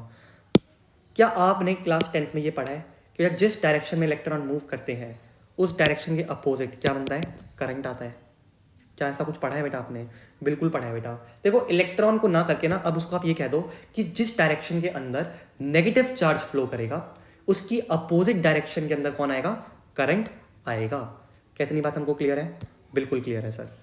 क्या आपने क्लास 10th में ये पढ़ा है कि यार जिस डायरेक्शन में इलेक्ट्रॉन मूव करते हैं उस डायरेक्शन के अपोजिट क्या बनता है? करंट आता है। क्या ऐसा कुछ पढ़ा है बेटा आपने? बिल्कुल पढ़ा है बेटा। देखो इलेक्ट्रॉन को ना करके ना अब उसको आप ये कह दो कि जिस डायरेक्शन के अंदर नेगेटिव चार्ज फ्लो करेगा उसकी अपोजिट डायरेक्शन के अंदर कौन आएगा? करंट आएगा। क्या इतनी बात हमको क्लियर है? बिल्कुल क्लियर है सर।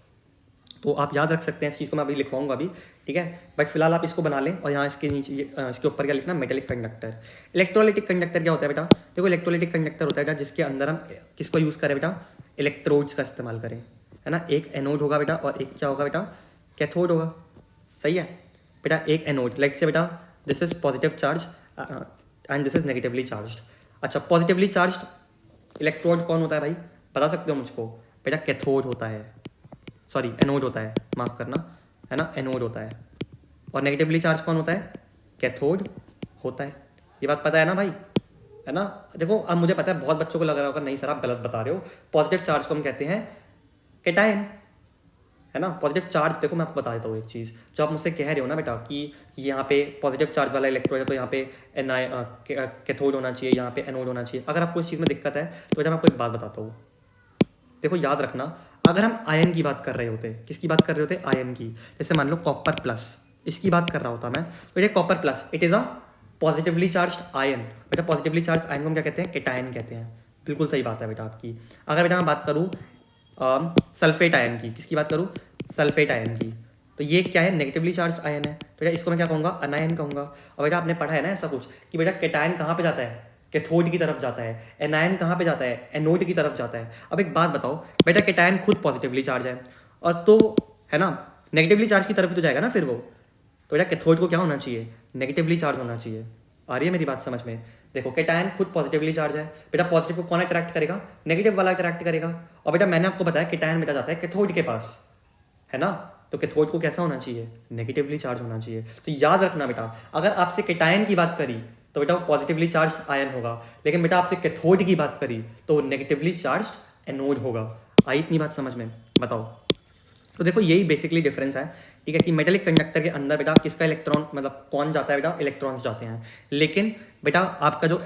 तो आप याद रख सकते हैं इस चीज़ को, मैं अभी लिखवाऊंगा अभी। ठीक है? बट फिलहाल आप इसको बना लें और यहाँ इसके नीचे इसके ऊपर क्या लिखना? Metallic conductor. इलेक्ट्रोलिटिक कंडक्टर क्या होता है बेटा? देखो इलेक्ट्रोलिटिक कंडक्टर होता है बेटा जिसके अंदर हम किसको यूज़ करें बेटा? इलेक्ट्रोड्स का इस्तेमाल करें, है ना। एक एनोड होगा बेटा और एक क्या होगा बेटा? कैथोड होगा। सही है बेटा? एक एनोड लाइक से बेटा this is positive charge and this is negatively charge. अच्छा पॉजिटिवली चार्ज इलेक्ट्रोड कौन होता है भाई? बता सकते हो मुझको? बेटा कैथोड होता है, सॉरी एनोड होता है, माफ़ करना, है ना, एनोड होता है। और नेगेटिवली चार्ज कौन होता है? कैथोड होता है। ये बात पता है ना भाई? है ना? देखो अब मुझे पता है बहुत बच्चों को लग रहा होगा नहीं सर आप गलत बता रहे हो। पॉजिटिव चार्ज को हम कहते हैं कैटायन, है ना। पॉजिटिव चार्ज देखो मैं आपको बता देता हूँ एक चीज़, जो आप मुझसे कह रहे हो ना बेटा कि यहाँ पे पॉजिटिव चार्ज वाला इलेक्ट्रोड है तो यहाँ पे कैथोड होना चाहिए, यहाँ पे एनोड होना चाहिए। अगर आपको इस चीज़ में दिक्कत है तो बेटा मैं आपको एक बात बताता हूँ। देखो याद रखना, अगर हम आयन की बात कर रहे होते, किसकी बात कर रहे होते, आयन की, जैसे मान लो कॉपर प्लस, इसकी बात कर रहा होता मैं, तो ये copper plus it is a positively charge ion. बेटा पॉजिटिवली चार्ज आयन को हम क्या कहते हैं, केटायन कहते हैं। बिल्कुल सही बात है बेटा आपकी। अगर बेटा मैं बात करूँ सल्फेट आयन की, किसकी बात करूँ, सल्फेट आयन की, तो ये क्या है, नेगेटिवली चार्ज आयन है। बेटा इसको मैं क्या कहूँगा, अनायन कहूँगा। और बेटा आपने पढ़ा है ना ऐसा कुछ कि बेटा केटायन कहाँ पे जाता है, कैथोड की तरफ जाता है, एनायन कहाँ पे जाता है, एनोड की तरफ जाता है। अब एक बात बताओ बेटा, केटायन खुद पॉजिटिवली चार्ज है और तो है ना, नेगेटिवली चार्ज की तरफ ही तो जाएगा ना फिर वो, तो बेटा कैथोड को क्या होना चाहिए, नेगेटिवली चार्ज होना चाहिए। आ रही है मेरी बात समझ में? देखो केटायन खुद पॉजिटिवली चार्ज है, बेटा पॉजिटिव को कौन अट्रैक्ट करेगा, नेगेटिव वाला अट्रैक्ट करेगा। और बेटा मैंने आपको बताया केटायन बेटा जाता है कैथोड के पास, है ना, तो कैथोड को कैसा होना चाहिए, नेगेटिवली चार्ज होना चाहिए। तो याद रखना बेटा, अगर आपसे केटायन की बात करी तो बेटा वो पॉजिटिवली चार्ज आयन होगा, लेकिन बेटा आपसे कैथोड की बात करी तो वो नेगेटिवली चार्ज एनोड होगा। आई इतनी बात समझ में? बताओ। तो देखो यही बेसिकली डिफरेंस है, ठीक है, कि मेटेलिक कंडक्टर के अंदर बेटा किसका इलेक्ट्रॉन, मतलब कौन जाता है बेटा, इलेक्ट्रॉन्स जाते हैं। लेकिन बेटा आपका जो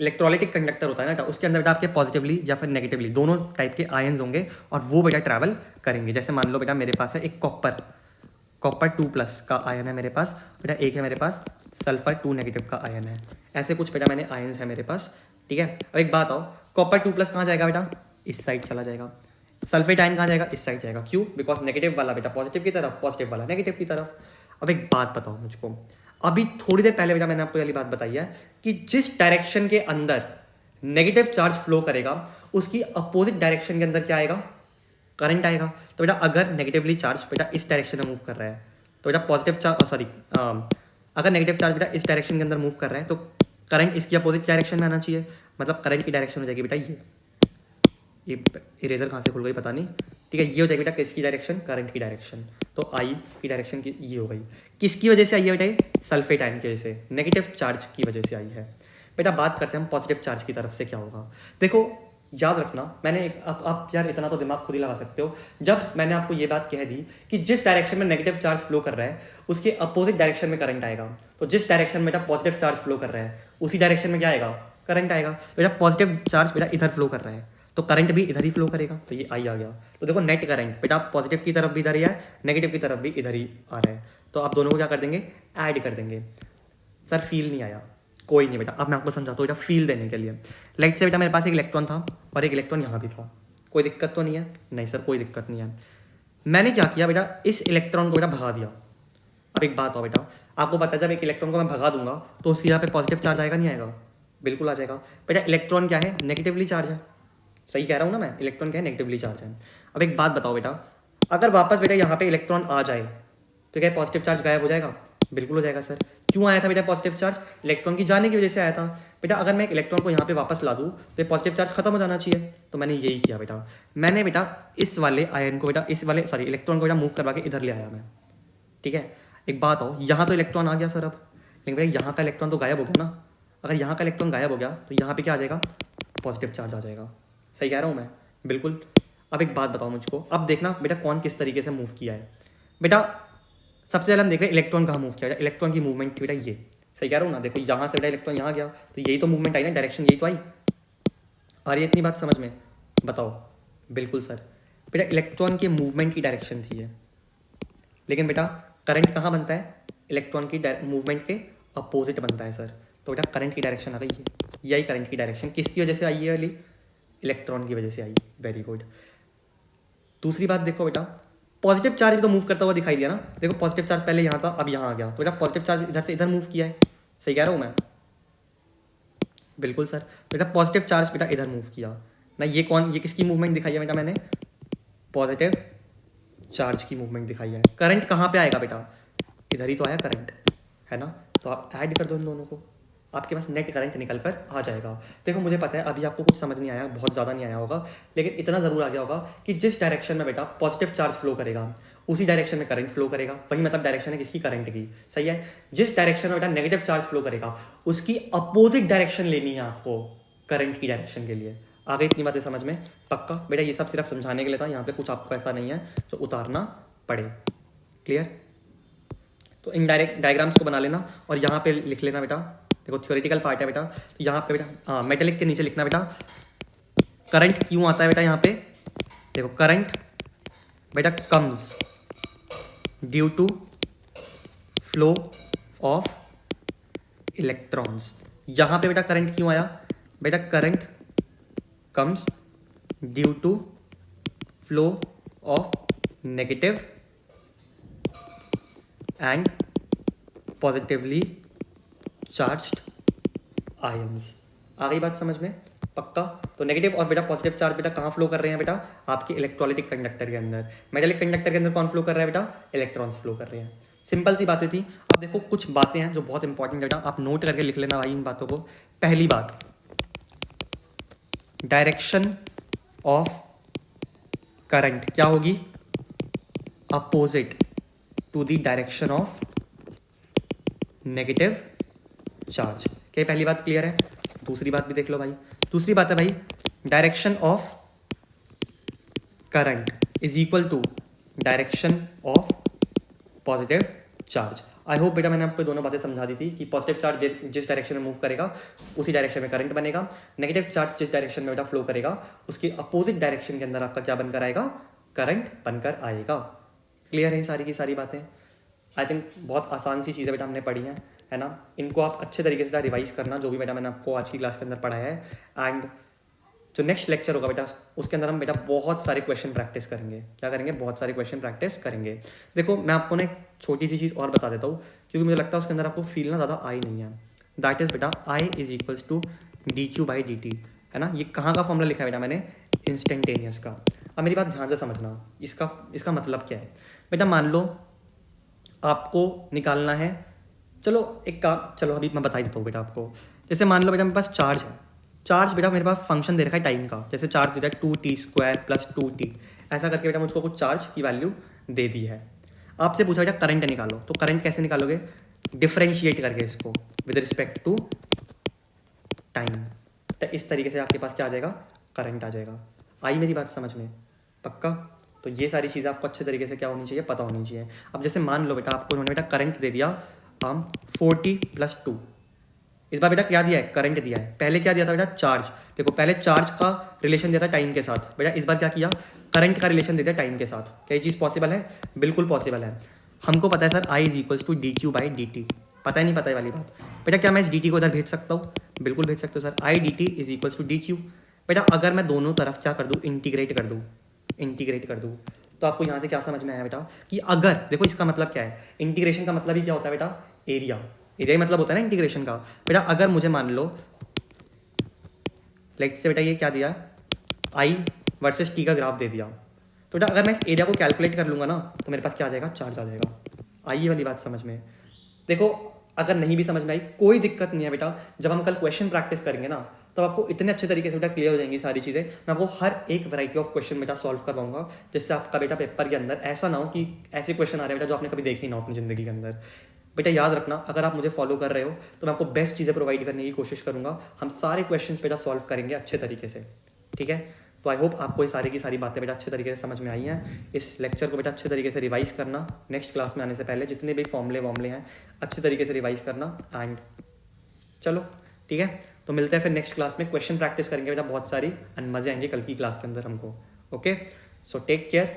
इलेक्ट्रोलाइटिक कंडक्टर होता है ना बेटा, उसके अंदर बेटा आपके पॉजिटिवली या फिर नेगेटिवली दोनों टाइप के आयन्स होंगे और वो बेटा ट्रैवल करेंगे। जैसे मान लो बेटा मेरे पास है एक कॉपर 2+ का आयन है मेरे पास, बेटा एक है मेरे पास सल्फर 2 नेगेटिव का आयन है। ऐसे कुछ बेटा मैंने आयन्स है मेरे पास, ठीक है। अब एक बात आओ, कॉपर 2+ कहाँ जाएगा बेटा, इस साइड चला जाएगा। सल्फेट आयन कहाँ जाएगा, इस साइड जाएगा। क्यों? बिकॉज नेगेटिव वाला बेटा पॉजिटिव की तरफ, पॉजिटिव वाला नेगेटिव की तरफ। अब एक बात बताओ मुझको, अभी थोड़ी देर पहले बेटा मैंने आपको वाली बात बताई है कि जिस डायरेक्शन के अंदर नेगेटिव चार्ज फ्लो करेगा उसकी अपोजिट डायरेक्शन के अंदर क्या आएगा, करंट आएगा। तो बेटा अगर नेगेटिवली चार्ज बेटा इस डायरेक्शन में मूव कर रहा है तो बेटा पॉजिटिव चार्ज अगर नेगेटिव चार्ज बेटा इस डायरेक्शन के अंदर मूव कर रहा है तो करंट इसकी अपोजिट डायरेक्शन में आना चाहिए, मतलब करंट की डायरेक्शन हो जाएगी बेटा ये इरेजर कहाँ से खुल गई पता नहीं, ठीक है। ये हो जाएगी बेटा किसकी डायरेक्शन, करंट की डायरेक्शन। तो आई की डायरेक्शन की ये हो गई, किसकी वजह से आई है बेटा, ये सल्फेट आयन की वजह से, नेगेटिव चार्ज की वजह से आई है। बेटा बात करते हैं हम पॉजिटिव चार्ज की तरफ से क्या होगा। देखो याद रखना, मैंने आप यार इतना तो दिमाग खुद ही लगा सकते हो, जब मैंने आपको ये बात कह दी कि जिस डायरेक्शन में नेगेटिव चार्ज फ्लो कर रहा है उसके अपोजिट डायरेक्शन में करंट आएगा, तो जिस डायरेक्शन में बेटा पॉजिटिव चार्ज फ्लो कर रहा है उसी डायरेक्शन में क्या आएगा, करंट आएगा। बेटा पॉजिटिव चार्ज बेटा इधर फ्लो कर रहा है तो करंट भी इधर ही फ्लो करेगा, तो ये आई आ गया। तो देखो नेट करंट बेटा पॉजिटिव की तरफ भी इधर ही है, नेगेटिव की तरफ भी इधर ही आ रहा है, तो आप दोनों को क्या कर देंगे, ऐड कर देंगे। सर फील नहीं आया, कोई नहीं बेटा, अब मैं आपको समझाता हूँ बेटा फील देने के लिए। लाइक से बेटा मेरे पास एक इलेक्ट्रॉन था और एक इलेक्ट्रॉन यहाँ भी था, कोई दिक्कत तो नहीं है? नहीं सर कोई दिक्कत नहीं है। मैंने क्या किया बेटा, इस इलेक्ट्रॉन को बेटा भगा दिया। अब एक बात हो बेटा, आपको पता है जब एक इलेक्ट्रॉन को मैं भगा दूंगा तो उसकी यहाँ पे पॉजिटिव चार्ज आएगा नहीं आएगा, बिल्कुल आ जाएगा। बेटा इलेक्ट्रॉन क्या है, नेगेटिवली चार्ज है, सही कह रहा हूँ ना मैं, इलेक्ट्रॉन क्या है, नेगेटिवली चार्ज है। अब एक बात बताओ बेटा, अगर वापस बेटा यहाँ पे इलेक्ट्रॉन आ जाए तो क्या पॉजिटिव चार्ज गायब हो जाएगा, बिल्कुल हो जाएगा। सर क्यों आया था बेटा पॉजिटिव चार्ज, इलेक्ट्रॉन की जाने की वजह से आया था। बेटा अगर मैं एक इलेक्ट्रॉन को यहाँ पे वापस ला दूँ तो ये पॉजिटिव चार्ज खत्म हो जाना चाहिए, तो मैंने यही किया बेटा। मैंने बेटा इस वाले आयन को बेटा इस वाले इलेक्ट्रॉन को बेटा मूव करवा के इधर ले आया मैं, ठीक है। एक बात हो, यहाँ तो इलेक्ट्रॉन आ गया सर, अब लेकिन भैया यहाँ का इलेक्ट्रॉन तो गायब हो गया ना। अगर यहाँ का इलेक्ट्रॉन गायब हो गया तो यहाँ पे क्या आ जाएगा, पॉजिटिव चार्ज आ जाएगा। सही कह रहा हूँ मैं, बिल्कुल। अब एक बात बताओ मुझको, अब देखना बेटा कौन किस तरीके से मूव किया है। बेटा सबसे पहले हम देख रहे हैं इलेक्ट्रॉन कहाँ मूव किया है, इलेक्ट्रॉन की मूवमेंट थी बेटा ये, सही कह रहा हूँ ना। देखो यहाँ से बेटा इलेक्ट्रॉन यहाँ गया तो यही तो मूवमेंट आई ना, डायरेक्शन यही तो आई। आ रही है इतनी बात समझ में? बताओ। बिल्कुल सर, बेटा इलेक्ट्रॉन की मूवमेंट की डायरेक्शन थी ये, लेकिन बेटा करंट कहाँ बनता है, इलेक्ट्रॉन की मूवमेंट के अपोजिट बनता है सर। तो बेटा करंट की डायरेक्शन आ गई है, यही करंट की डायरेक्शन किसकी वजह से आई है वाली, इलेक्ट्रॉन की वजह से आई। Very good. दूसरी बात देखो बेटा, पॉजिटिव चार्ज भी तो मूव करता हुआ दिखाई दिया ना। देखो पॉजिटिव चार्ज पहले यहाँ था अब यहाँ आ गया, तो बेटा पॉजिटिव चार्ज इधर से इधर मूव किया है, सही कह रहा हूँ मैं, बिल्कुल सर। बेटा पॉजिटिव चार्ज बेटा इधर मूव किया ना, ये किसकी मूवमेंट दिखाई है बेटा, मैंने पॉजिटिव चार्ज की मूवमेंट दिखाई है। करंट कहाँ पे आएगा बेटा, इधर ही तो आया करंट, है ना। तो आप ऐड कर दो इन दोनों को, आपके पास नेट करंट निकल कर आ जाएगा। देखो मुझे पता है अभी आपको कुछ समझ नहीं आया, बहुत ज़्यादा नहीं आया होगा, लेकिन इतना ज़रूर आ गया होगा कि जिस डायरेक्शन में बेटा पॉजिटिव चार्ज फ्लो करेगा उसी डायरेक्शन में करंट फ्लो करेगा। वही मतलब डायरेक्शन है किसकी, करंट की, सही है। जिस डायरेक्शन में बेटा नेगेटिव चार्ज फ्लो करेगा उसकी अपोजिट डायरेक्शन लेनी है आपको करंट की डायरेक्शन के लिए। आगे इतनी बातें समझ में? पक्का बेटा, ये सब सिर्फ समझाने के लिए था, यहाँ पे कुछ आपको ऐसा नहीं है जो उतारना पड़े। क्लियर? तो इनडायरेक्ट डायग्राम्स को बना लेना और यहाँ पे लिख लेना बेटा। देखो थ्योरेटिकल पार्ट है बेटा, तो यहाँ पे बेटा मेटेलिक के नीचे लिखना बेटा करंट क्यों आता है बेटा यहाँ पे, देखो करंट बेटा comes due to flow of electrons. यहाँ पे बेटा करंट क्यों आया? बेटा current comes due to flow of negative and positively charged ions. आ गई बात समझ में? पक्का? तो नेगेटिव और बेटा पॉजिटिव चार्ज बेटा कहाँ फ्लो कर रहे हैं बेटा? आपके इलेक्ट्रोलाइटिक कंडक्टर के अंदर। मेटालिक कंडक्टर के अंदर कौन फ्लो कर रहा है बेटा? इलेक्ट्रॉन्स फ्लो कर रहे हैं। सिंपल सी बातें थी। अब देखो कुछ बातें हैं जो बहुत इंपॉर्टेंट है बेटा, आप नोट करके लिख लेना भाई इन बातों को। पहली बात, डायरेक्शन ऑफ करंट क्या होगी? Opposite to the direction of negative charge. क्या पहली बात क्लियर है? दूसरी बात भी देख लो भाई। दूसरी बात है भाई, direction of current is equal to direction of positive charge. I hope बेटा मैंने आपको दोनों बातें समझा दी थी कि पॉजिटिव चार्ज जिस डायरेक्शन में मूव करेगा उसी डायरेक्शन में करंट बनेगा, नेगेटिव चार्ज जिस डायरेक्शन में बेटा फ्लो करेगा उसकी अपोजिट डायरेक्शन के अंदर आपका क्या बनकर आएगा? करंट बनकर आएगा। क्लियर है सारी की सारी बातें? आई थिंक बहुत आसान सी चीज़ें बेटा हमने पढ़ी हैं, है ना? इनको आप अच्छे तरीके से रिवाइज करना जो भी बेटा मैंने आपको आज की क्लास के अंदर पढ़ाया है। एंड जो नेक्स्ट लेक्चर होगा बेटा उसके अंदर हम बेटा बहुत सारे क्वेश्चन प्रैक्टिस करेंगे। क्या करेंगे? बहुत सारे क्वेश्चन प्रैक्टिस करेंगे। देखो मैं आपको ना एक छोटी सी चीज़ और बता देता हूँ क्योंकि मुझे लगता है उसके अंदर आपको फील ना ज़्यादा आई नहीं है। दैट इज़ बेटा i is equals to D Q by D t, है ना? ये कहाँ का फॉर्मूला लिखा है बेटा मैंने? इंस्टेंटेनियस का। अब मेरी बात ध्यान से समझना, इसका मतलब क्या है बेटा? मान लो आपको निकालना है, चलो एक काम, चलो अभी मैं बता ही देता हूँ बेटा आपको। जैसे मान लो बेटा मेरे पास चार्ज है, चार्ज बेटा मेरे पास फंक्शन दे रखा है टाइम का, जैसे चार्ज दे रहा है 2t² प्लस 2t, ऐसा करके बेटा मुझको कुछ चार्ज की वैल्यू दे दी है। आपसे पूछा बेटा करंट निकालो, तो करंट कैसे निकालोगे? डिफ्रेंशिएट करके इसको विद रिस्पेक्ट टू टाइम। तो इस तरीके से आपके पास क्या आ जाएगा? करंट आ जाएगा। आई मेरी बात समझ में? पक्का? तो ये सारी चीज़ें आपको अच्छे तरीके से क्या होनी चाहिए? पता होनी चाहिए। अब जैसे मान लो बेटा आपको उन्होंने बेटा करंट दे दिया 40 + 2, इस बार बेटा क्या दिया है? करंट दिया है। पहले क्या दिया था बेटा? चार्ज। देखो पहले चार्ज का रिलेशन दिया था टाइम के साथ, बेटा इस बार क्या किया? करंट का रिलेशन दे दिया टाइम के साथ। क्या ये चीज़ पॉसिबल है? बिल्कुल पॉसिबल है। हमको पता है sir I is equals to D Q by D T. पता है नहीं पता है वाली बात? बेटा क्या मैं इस डी टी को इधर भेज सकता हूँ? बिल्कुल भेज सकते हो sir. I D T is equals to D Q. बेटा अगर मैं दोनों तरफ क्या कर दूँ? इंटीग्रेट कर दूँ तो आपको यहाँ से क्या समझ में आया बेटा? कि अगर देखो इसका मतलब क्या है? इंटीग्रेशन का मतलब ही क्या होता है बेटा? एरिया ही मतलब होता है ना इंटीग्रेशन का। बेटा अगर मुझे मान लो लेट्स से बेटा ये क्या दिया? आई वर्सेस टी का ग्राफ दे दिया, तो बेटा अगर मैं इस एरिया को कैलकुलेट कर लूँगा ना तो मेरे पास क्या आ जाएगा? चार्ज आ जाएगा। आई वाली बात समझ में? देखो अगर नहीं भी समझ में आई कोई दिक्कत नहीं है बेटा, जब हम कल क्वेश्चन प्रैक्टिस करेंगे ना तो आपको इतने अच्छे तरीके से बेटा क्लियर हो जाएंगी सारी चीज़ें। मैं आपको हर एक वैरायटी ऑफ क्वेश्चन बेटा सॉल्व करवाऊंगा, जिससे आपका बेटा पेपर के अंदर ऐसा ना हो कि ऐसे क्वेश्चन आ रहे हैं बेटा जो आपने कभी देखे ही ना हो अपनी ज़िंदगी के अंदर। बेटा याद रखना, अगर आप मुझे फॉलो कर रहे हो तो मैं आपको बेस्ट चीज़ें प्रोवाइड करने की कोशिश करूंगा। हम सारे क्वेश्चंस बेटा सॉल्व करेंगे अच्छे तरीके से, ठीक है? तो आई होप आपको ये सारी की सारी बातें बेटा अच्छे तरीके से समझ में आई हैं। इस लेक्चर को बेटा अच्छे तरीके से रिवाइज करना, नेक्स्ट क्लास में आने से पहले जितने भी फॉर्मूले हैं अच्छे तरीके से रिवाइज करना। एंड चलो ठीक है, तो मिलते हैं फिर नेक्स्ट क्लास में, क्वेश्चन प्रैक्टिस करेंगे बेटा बहुत सारी, एंड मजे आएंगे कल की क्लास के अंदर हमको। Okay, so take care.